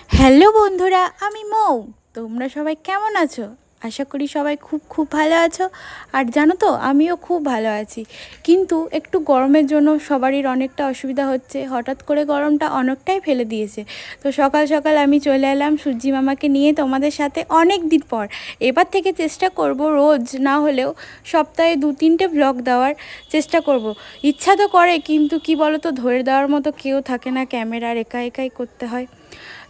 Hello বন্ধুরা, আমি মৌ। তোমরা সবাই কেমন আছো? আশা করি সবাই খুব খুব ভালো আছো। আর জানো তো, আমিও খুব ভালো আছি। কিন্তু একটু গরমের জন্য সবারই অনেকটা অসুবিধা হচ্ছে। হঠাৎ করে গরমটা অনেকটাই ফেলে দিয়েছে। তো সকাল সকাল আমি চলে এলাম সূর্যি মামাকে নিয়ে তোমাদের সাথে অনেক দিন পর। এবার থেকে চেষ্টা করব রোজ না হলেও সপ্তাহে 2-3টে ব্লগ দেওয়ার চেষ্টা করব। ইচ্ছা তো করে, কিন্তু কি বলো তো, ধরে দেওয়ার মতো কেউ থাকে না, ক্যামেরার একা একাই করতে হয়।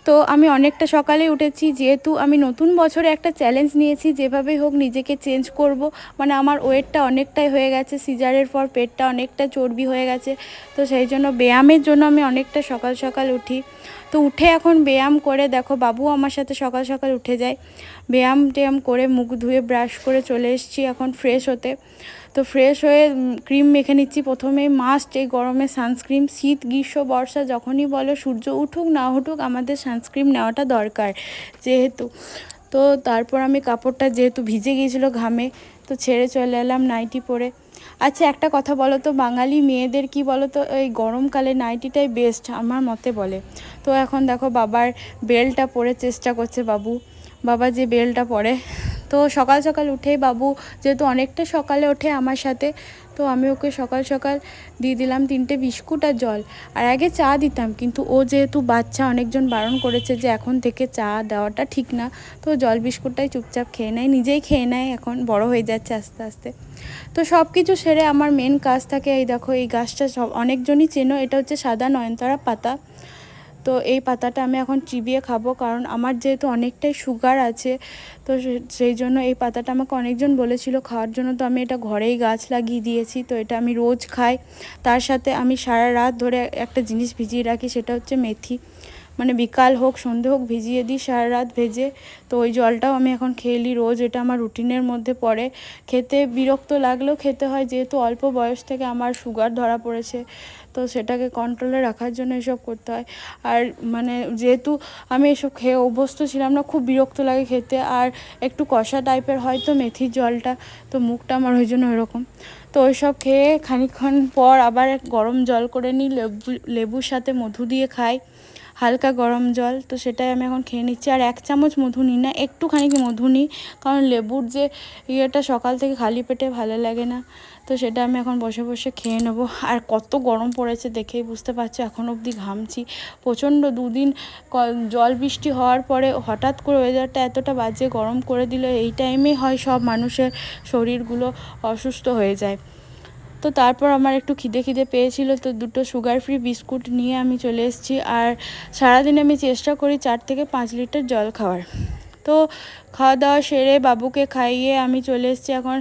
তো আমি অনেকটা সকালে উঠেছি, যেহেতু আমি নতুন বছরে একটা চ্যালেঞ্জ নিয়েছি, যেভাবেই হোক নিজেকে চেঞ্জ করব। মানে আমার ওয়েটটা অনেকটাই হয়ে গেছে, সিজারের পর পেটটা অনেকটা চর্বি হয়ে গেছে। তো সেই জন্য ব্যায়ামের জন্য আমি অনেকটা সকাল সকাল উঠি। তো উঠে এখন ব্যায়াম করে, দেখো বাবু আমার সাথে সকাল সকাল উঠে যায়। ব্যায়াম করে মুখ ধুয়ে ব্রাশ করে চলে এসেছি এখন ফ্রেশ হতে। তো ফ্রেশ হয়ে ক্রিম মেখে নিচ্ছি। প্রথমেই মাস্ট এই গরমে সানস্ক্রিন। শীত গ্রীষ্ম বর্ষা যখনই বলো, সূর্য উঠুক না উঠুক, আমাদের সানস্ক্রিন নেওয়াটা দরকার যেহেতু। তো তারপর আমি কাপড়টা যেহেতু ভিজে গিয়েছিলো ঘামে, তো ছেড়ে চলে এলাম নাইটি পরে। আচ্ছা, একটা কথা বলো তো, বাঙালি মেয়েদের কি বলো তো, এই গরমকালে নাইটিটাই বেস্ট আমার মতে বলে। তো এখন দেখো বাবার বেল্টটা পরে চেষ্টা করছে বাবা যে বেল্টটা পরে। তো সকাল সকাল উঠেই বাবু যেহেতু অনেকটা সকালে ওঠে আমার সাথে, তো আমি ওকে সকাল সকাল দিয়ে দিলাম 3টে বিস্কুট আর জল। আর আগে চা দিতাম, কিন্তু ও যেহেতু বাচ্চা, অনেকজন বারণ করেছে যে এখন থেকে চা দেওয়াটা ঠিক না, তো জল বিস্কুটটাই চুপচাপ খেয়ে নেয়, নিজেই খেয়ে নেয়, এখন বড় হয়ে যাচ্ছে আস্তে আস্তে। তো সব কিছু সেরে আমার মেন কাজ থাকে, এই দেখো এই গাছটা সব অনেকজনই চেনো, এটা হচ্ছে সাদা নয়নতারা পাতা। তো এই পাতাটা আমি এখন চিবিয়ে খাবো, কারণ আমার যেহেতু অনেকটাই সুগার আছে, তো সেই জন্য এই পাতাটা আমাকে অনেকজন বলেছিল খাওয়ার জন্য। তো আমি এটা ঘরেই গাছ লাগিয়ে দিয়েছি, তো এটা আমি রোজ খাই। তার সাথে আমি সারা রাত ধরে একটা জিনিস ভিজিয়ে রাখি, সেটা হচ্ছে মেথি। মানে বিকাল হোক সন্ধে হোক ভিজিয়ে দিই সারা রাত ভেজে। তো ওই জলটাও আমি এখন খেয়ে নিই রোজ, এটা আমার রুটিনের মধ্যে পড়ে। খেতে বিরক্ত লাগলেও খেতে হয়, যেহেতু অল্প বয়স থেকে আমার সুগার ধরা পড়েছে, তো সেটাকে কন্ট্রোলে রাখার জন্য এসব করতে হয়। আর মানে যেহেতু আমি এসব খেয়ে অভ্যস্ত ছিলাম না, খুব বিরক্ত লাগে খেতে, আর একটু কষা টাইপের হয় তো মেথির জলটা, তো মুখটা আমার ওই জন্য ওইরকম। তো ওইসব খেয়ে খানিকক্ষণ পর আবার গরম জল করে নিই, লেবুর সাথে মধু দিয়ে খাই, হালকা গরম জল। তো সেটাই আমি এখন খেয়ে নিচ্ছি। আর 1 চামচ মধু নিই না, একটুখানি মধু নিই, কারণ লেবুর যে ইয়েটা সকাল থেকে খালি পেটে ভালো লাগে না। তো সেটা আমি এখন বসে বসে খেয়ে নেবো। আর কত গরম পড়েছে দেখেই বুঝতে পারছো, এখন অবধি ঘামছি প্রচণ্ড। 2 দিন জল বৃষ্টি হওয়ার পরে হঠাৎ করে ওয়েদারটা এতটা বাজে গরম করে দিল। এই টাইমেই হয় সব মানুষের শরীরগুলো অসুস্থ হয়ে যায়। তো তারপর আমার একটু খিদে পেয়েছিল, তো 2টো সুগার ফ্রি বিস্কুট নিয়ে আমি চলে এসেছি। আর সারাদিন আমি চেষ্টা করি 4 থেকে 5 লিটার জল খাওয়ার। তো খাওয়া দাওয়া সেরে বাবুকে খাইয়ে আমি চলে এসেছি এখন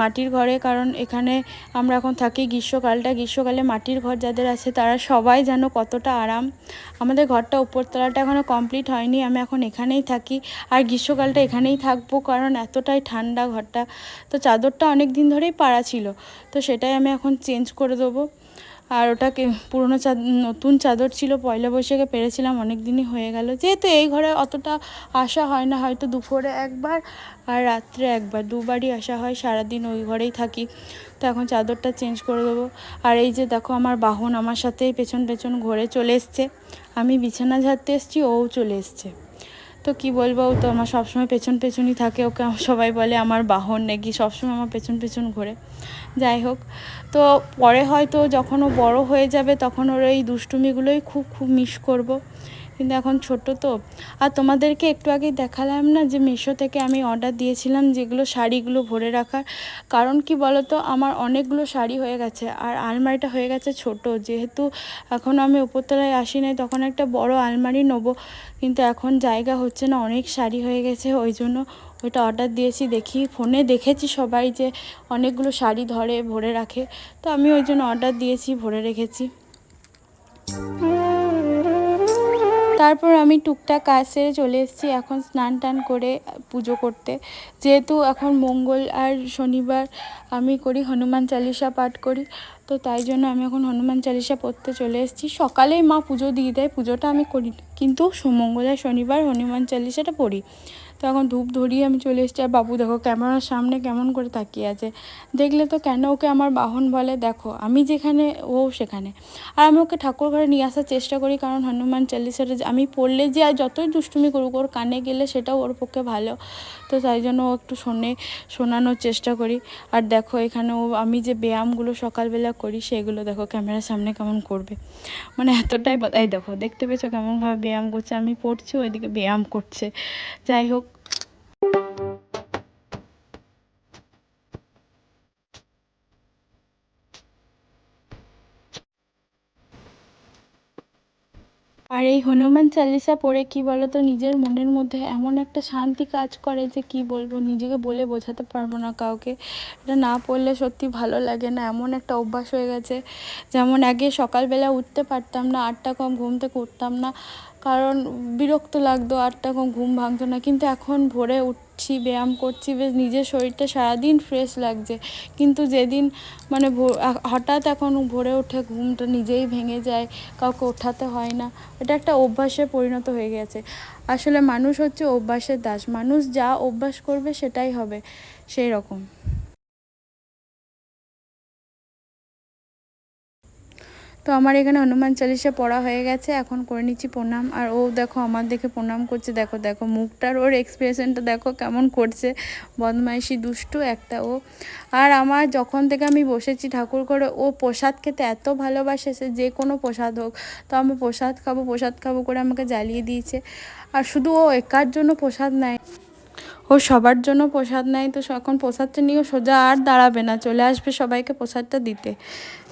মাটির ঘরে, কারণ এখানে আমরা এখন থাকি গ্রীষ্মকালে মাটির ঘর যাদের আছে তারা সবাই জানো কতটা আরাম। আমাদের ঘরটা উপরতলাটা এখনও কমপ্লিট হয়নি, আমি এখন এখানেই থাকি। আর গ্রীষ্মকালটা এখানেই থাকবো, কারণ এতটাই ঠান্ডা ঘরটা। তো চাদরটা অনেক দিন ধরেই পাড়া ছিল, তো সেটাই আমি এখন চেঞ্জ করে দেবো। আর ওটাকে পুরনো নতুন চাদর ছিল, পয়লা বৈশাখে পেরেছিলাম, অনেক দিনই হয়ে গেল। যেহেতু এই ঘরে অতটা আসা হয় না, হয়তো দুপুরে একবার আর রাত্রে একবার, দুবারই আসা হয়, সারাদিন ওই ঘরেই থাকি। তো এখন চাদরটা চেঞ্জ করে দেবো। আর এই যে দেখো আমার বাহন আমার সাথেই পেছন পেছন ঘুরে চলে এসছে। আমি বিছানা ঝাড়তে এসছি, ওও চলে এসছে। তো কি বলবো, ও তো আমার সবসময় পেছনই থাকে, ওকে সবাই বলে আমার বাহন নাকি, সবসময় আমার পেছন ঘোরে। যাই হোক, তো পরে হয়তো যখন ও বড় হয়ে যাবে তখন ওর এই দুষ্টুমিগুলোই খুব খুব মিস করব, কিন্তু এখন ছোট তো। আর তোমাদেরকে একটু আগেই দেখালাম না যে মিশো থেকে আমি অর্ডার দিয়েছিলাম যেগুলো শাড়িগুলো ভরে রাখার। কারণ কি বলো তো, আমার অনেকগুলো শাড়ি হয়ে গেছে, আর আলমারিটা হয়ে গেছে ছোট। যেহেতু এখন আমি উপরতলায় আসি নাই, তখন একটা বড় আলমারি নেবো, কিন্তু এখন জায়গা হচ্ছে না, অনেক শাড়ি হয়ে গেছে, ওই জন্য ওইটা অর্ডার দিয়েছি। দেখি ফোনে দেখেছি সবাই যে অনেকগুলো শাড়ি ধরে ভরে রাখে, তো আমি ওই জন্য অর্ডার দিয়েছি, ভরে রেখেছি। তারপর আমি টুকটাক কাজ সেরে চলে এসেছি এখন স্নান টান করে পুজো করতে। যেহেতু এখন মঙ্গল আর শনিবার আমি করি হনুমান চালিসা পাঠ করি, তো তাই জন্য আমি এখন হনুমান চালিসা পড়তে চলে এসেছি। সকালেই মা পুজো দিয়ে দেয়, পুজোটা আমি করি, কিন্তু মঙ্গল আর শনিবার হনুমান চালিসাটা পড়ি। তো এখন ধূপ ধরিয়ে আমি চলে এসেছি। আর বাবু দেখো ক্যামেরার সামনে কেমন করে তাকিয়ে আছে, দেখলে তো কেন ওকে আমার বাহন বলে, দেখো আমি যেখানে ও সেখানে। আর আমি ওকে ঠাকুর ঘরে নিয়ে আসার চেষ্টা করি, কারণ হনুমান চালিসাটা আমি পড়লে যে আর যতই দুষ্টুমি করুক ওর কানে গেলে সেটাও ওর পক্ষে ভালো। তো তাই জন্য ও একটু শোনানোর চেষ্টা করি। আর দেখো এখানে ও আমি যে ব্যায়ামগুলো সকালবেলা করি সেগুলো দেখো ক্যামেরার সামনে কেমন করবে, মানে এতটাই এই দেখো দেখতে পেয়েছো কেমনভাবে ব্যায়াম করছে, আমি পড়ছি ওইদিকে ব্যায়াম করছে। যাই হোক, আর এই হনুমান চালিসা পড়ে কি বলতো, নিজের মনের মধ্যে এমন একটা শান্তি কাজ করে যে কি বলবো, নিজেকে বলে বোঝাতে পারবো না কাউকে। এটা না পড়লে সত্যি ভালো লাগে না, এমন একটা অভ্যাস হয়ে গেছে। যেমন আগে সকালবেলা উঠতে পারতাম না, 8টা কম ঘুম থেকে উঠতাম না, কারণ বিরক্ত লাগতো, 8টা কম ঘুম ভাঙতো না। কিন্তু এখন ভোরে উঠছি, ব্যায়াম করছি, বেশ নিজের শরীরটা সারাদিন ফ্রেশ লাগছে। কিন্তু যেদিন মানে হঠাৎ এখন ভোরে উঠে ঘুমটা নিজেই ভেঙে যায়, কাউকে ওঠাতে হয় না, এটা একটা অভ্যাসে পরিণত হয়ে গেছে। আসলে মানুষ হচ্ছে অভ্যাসের দাস, মানুষ যা অভ্যাস করবে সেটাই হবে, সেই রকম। তো আমার এখানে হনুমান চালিসা পড়া হয়ে গেছে, এখন করে নিচ্ছি প্রণাম। আর ও দেখো আমার দেখে প্রণাম করছে, দেখো দেখো মুখটার ওর এক্সপ্রেশনটা দেখো কেমন করছে, বদমাইশি দুষ্টু একটা ও। আর আমার যখন থেকে আমি বসেছি ঠাকুর করে, ও প্রসাদ খেতে এত ভালোবাসে, সে যে কোনো প্রসাদ হোক, তো আমি প্রসাদ খাবো করে আমাকে জ্বালিয়ে দিয়েছে। আর শুধু ও একার জন্য প্রসাদ নেয়, ও সবার জন্য প্রসাদ নেয়। তো এখন প্রসাদটা নিয়েও সোজা আর দাঁড়াবে না, চলে আসবে সবাইকে প্রসাদটা দিতে।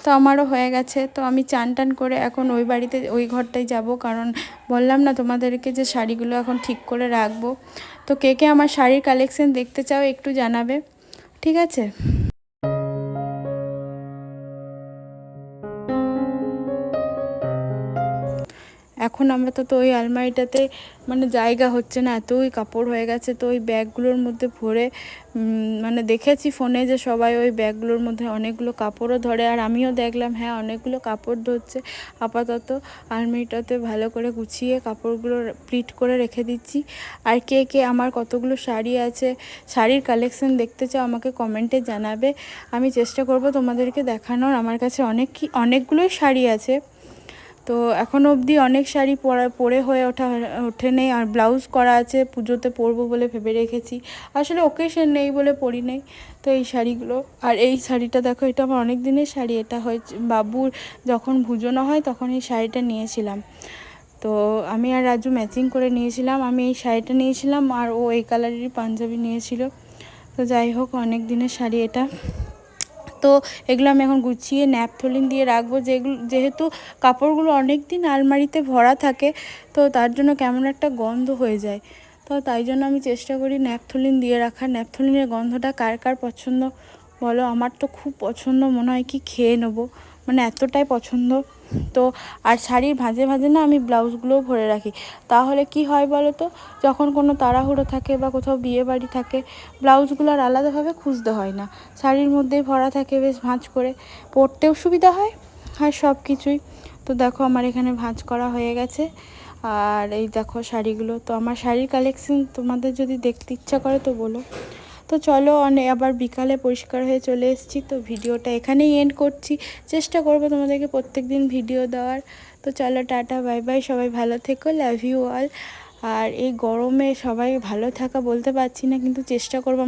তো আমারও হয়ে গেছে, তো আমি চান টান করে এখন ওই বাড়িতে ওই ঘরটায় যাব, কারণ বললাম না তোমাদেরকে যে শাড়িগুলো এখন ঠিক করে রাখবো। তো কে কে আমার শাড়ির কালেকশন দেখতে চাও একটু জানাবে, ঠিক আছে? এখন আমরা তো ওই আলমারিটাতে মানে জায়গা হচ্ছে না, এতই কাপড় হয়ে গেছে। তো ওই ব্যাগগুলোর মধ্যে ভরে মানে দেখেছি ফোনে যে সবাই ওই ব্যাগগুলোর মধ্যে অনেকগুলো কাপড়ও ধরে, আর আমিও দেখলাম হ্যাঁ অনেকগুলো কাপড় ধরছে। আপাতত আলমারিটাতে ভালো করে গুছিয়ে কাপড়গুলো প্লিট করে রেখে দিচ্ছি। আর কে কে আমার কতগুলো শাড়ি আছে, শাড়ির কালেকশন দেখতে চাও আমাকে কমেন্টে জানাবে, আমি চেষ্টা করব তোমাদেরকে দেখানোর। আমার কাছে অনেকগুলোই শাড়ি আছে, তো এখনও অবধি অনেক শাড়ি পরে হয়ে ওঠে নেই। আর ব্লাউজ করা আছে, পুজোতে পরবো বলে ভেবে রেখেছি, আসলে ওকেশন নেই বলে পরি নেই। তো এই শাড়িগুলো, আর এই শাড়িটা দেখো, এটা আমার অনেক দিনের শাড়ি, এটা হয়েছে বাবুর যখন ভুজনো হয় তখন এই শাড়িটা নিয়েছিলাম। তো আমি আর রাজু ম্যাচিং করে নিয়েছিলাম, আমি এই শাড়িটা নিয়েছিলাম আর ও এই কালারেরই পাঞ্জাবি নিয়েছিল। তো যাই হোক, অনেক দিনের শাড়ি এটা। তো এগুলো আমি এখন গুছিয়ে ন্যাপথলিন দিয়ে রাখবো, যেহেতু কাপড়গুলো অনেক দিন আলমারিতে ভরা থাকে, তো তার জন্য কেমন একটা গন্ধ হয়ে যায়। তো তাই জন্য আমি চেষ্টা করি ন্যাপথলিন দিয়ে রাখার। ন্যাপথলিনের গন্ধটা কার কার পছন্দ বলো, আমার তো খুব পছন্দ, মনে হয় কি খেয়ে নেবো, মানে এতটাই পছন্দ। তো আর শাড়ির ভাঁজে ভাঁজে না আমি ব্লাউজগুলোও ভরে রাখি, তাহলে কি হয় বলো তো, যখন কোনো তাড়াহুড়ো থাকে বা কোথাও বিয়ে বাড়ি থাকে, ব্লাউজগুলো আর আলাদাভাবে খুঁজতে হয় না, শাড়ির মধ্যেই ভরা থাকে, বেশ ভাঁজ করে পরতেও সুবিধা হয় আর সব কিছুই। তো দেখো আমার এখানে ভাঁজ করা হয়ে গেছে। আর এই দেখো শাড়িগুলো, তো আমার শাড়ির কালেকশন তোমাদের যদি দেখতে ইচ্ছা করে তো বলো। তো চলো, আবার বিকালে পরিষ্কার হয়ে চলে এসেছি, তো ভিডিওটা এখানেই এন্ড করছি। চেষ্টা করবো তোমাদেরকে প্রত্যেক দিন ভিডিও দেওয়ার। তো চলো, টাটা বাই বাই, সবাই ভালো থেকো, লাভ ইউ অল। আর এই গরমে সবাই ভালো থাকা বলতে পারছি না, কিন্তু চেষ্টা করবো